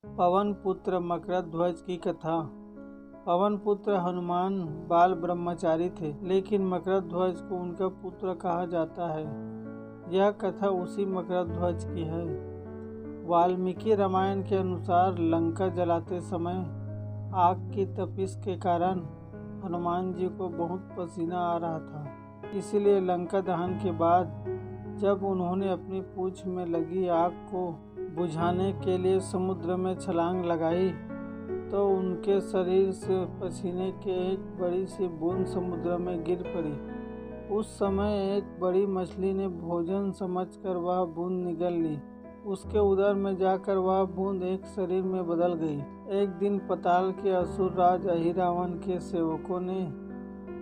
पवन पुत्र मकरध्वज की कथा। पवन पुत्र हनुमान बाल ब्रह्मचारी थे, लेकिन मकरध्वज को उनका पुत्र कहा जाता है। यह कथा उसी मकरध्वज की है। वाल्मीकि रामायण के अनुसार लंका जलाते समय आग की तपिश के कारण हनुमान जी को बहुत पसीना आ रहा था। इसलिए लंका दहन के बाद जब उन्होंने अपनी पूंछ में लगी आग को बुझाने के लिए समुद्र में छलांग लगाई, तो उनके शरीर से पसीने की एक बड़ी सी बूंद समुद्र में गिर पड़ी। उस समय एक बड़ी मछली ने भोजन समझकर वह बूंद निगल ली। उसके उदर में जाकर वह बूंद एक शरीर में बदल गई। एक दिन पाताल के असुर राज अहिरावण के सेवकों ने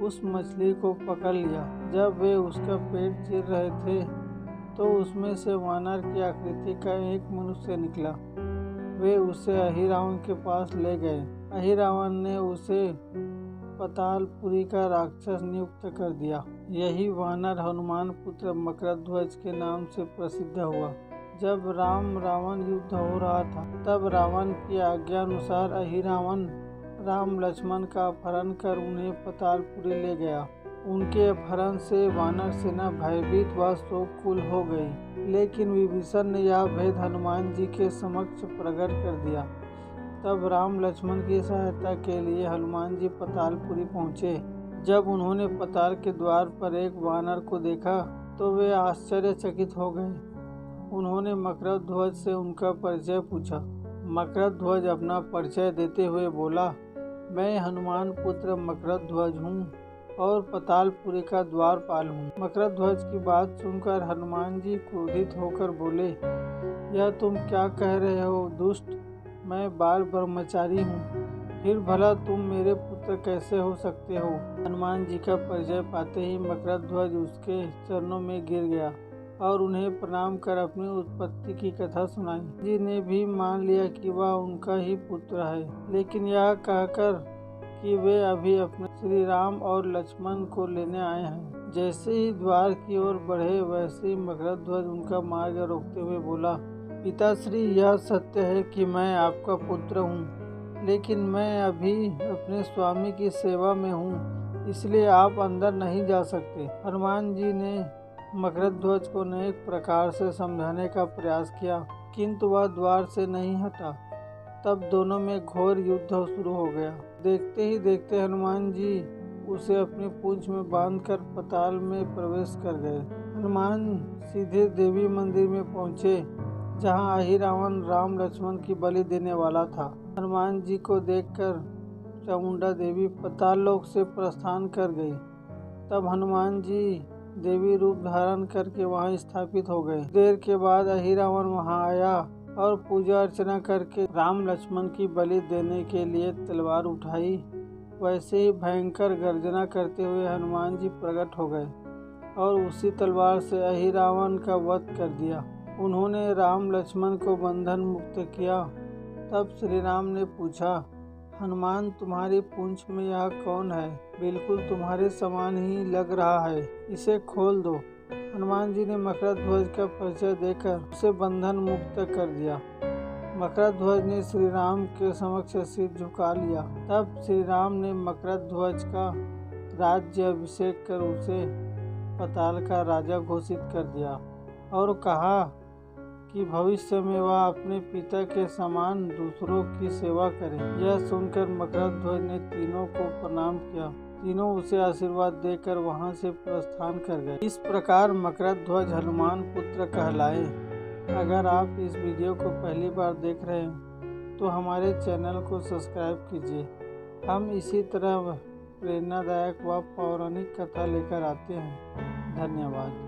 उस मछली को पकड़ लिया। जब वे उसका पेट चीर रहे थे, तो उसमें से वानर की आकृति का एक मनुष्य निकला। वे उसे अहिरावण के पास ले गए। अहिरावण ने उसे पातालपुरी का राक्षस नियुक्त कर दिया। यही वानर हनुमान पुत्र मकरध्वज के नाम से प्रसिद्ध हुआ। जब राम रावण युद्ध हो रहा था, तब रावण की आज्ञा अनुसार अहिरावण राम लक्ष्मण का अपहरण कर उन्हें पातालपुरी ले गया। उनके अपहरण से वानर सेना भयभीत व शोककुल हो गई, लेकिन विभीषण ने यह भेद हनुमान जी के समक्ष प्रकट कर दिया। तब राम लक्ष्मण की सहायता के लिए हनुमान जी पातालपुरी पहुँचे। जब उन्होंने पाताल के द्वार पर एक वानर को देखा, तो वे आश्चर्यचकित हो गए। उन्होंने मकरध्वज से उनका परिचय पूछा। मकरध्वज अपना परिचय देते हुए बोला, मैं हनुमान पुत्र मकरध्वज हूँ और पातालपुरी का द्वारपाल हूँ। मकरध्वज की बात सुनकर हनुमान जी क्रोधित होकर बोले, यह तुम क्या कह रहे हो दुष्ट? मैं बाल ब्रह्मचारी हूँ, फिर भला तुम मेरे पुत्र कैसे हो सकते हो? हनुमान जी का परिचय पाते ही मकरध्वज उसके चरणों में गिर गया और उन्हें प्रणाम कर अपनी उत्पत्ति की कथा सुनाई। जी ने भी मान लिया कि वह उनका ही पुत्र है, लेकिन यह कहकर कि वे अभी अपने श्री राम और लक्ष्मण को लेने आए हैं। जैसे ही द्वार की ओर बढ़े, वैसे ही मकरध्वज उनका मार्ग रोकते हुए बोला, पिताश्री, यह सत्य है कि मैं आपका पुत्र हूँ, लेकिन मैं अभी अपने स्वामी की सेवा में हूँ, इसलिए आप अंदर नहीं जा सकते। हनुमान जी ने मकरध्वज को अनेक प्रकार से समझाने का प्रयास किया, किंतु वह द्वार से नहीं हटा। तब दोनों में घोर युद्ध शुरू हो गया। देखते ही देखते हनुमान जी उसे अपनी पूंछ में बांधकर पाताल में प्रवेश कर गए। हनुमान सीधे देवी मंदिर में पहुंचे, जहां अहिरावण राम लक्ष्मण की बलि देने वाला था। हनुमान जी को देखकर चामुंडा देवी पाताल लोक से प्रस्थान कर गई। तब हनुमान जी देवी रूप धारण करके वहां स्थापित हो गए। देर के बाद अहिरावण वहां आया और पूजा अर्चना करके राम लक्ष्मण की बलि देने के लिए तलवार उठाई। वैसे ही भयंकर गर्जना करते हुए हनुमान जी प्रकट हो गए और उसी तलवार से अहिरावण का वध कर दिया। उन्होंने राम लक्ष्मण को बंधन मुक्त किया। तब श्री राम ने पूछा, हनुमान, तुम्हारी पूंछ में यह कौन है? बिल्कुल तुम्हारे समान ही लग रहा है, इसे खोल दो। हनुमान जी ने मकरध्वज का परिचय देकर उसे बंधन मुक्त कर दिया। मकरध्वज ने श्री राम के समक्ष सिर झुका लिया। तब श्री राम ने मकरध्वज का राज्य अभिषेक कर उसे पाताल का राजा घोषित कर दिया और कहा कि भविष्य में वह अपने पिता के समान दूसरों की सेवा करे। यह सुनकर मकरध्वज ने तीनों को प्रणाम किया। तीनों उसे आशीर्वाद देकर वहां से प्रस्थान कर गए। इस प्रकार मकरध्वज हनुमान पुत्र कहलाए। अगर आप इस वीडियो को पहली बार देख रहे हैं, तो हमारे चैनल को सब्सक्राइब कीजिए। हम इसी तरह प्रेरणादायक व पौराणिक कथा लेकर आते हैं। धन्यवाद।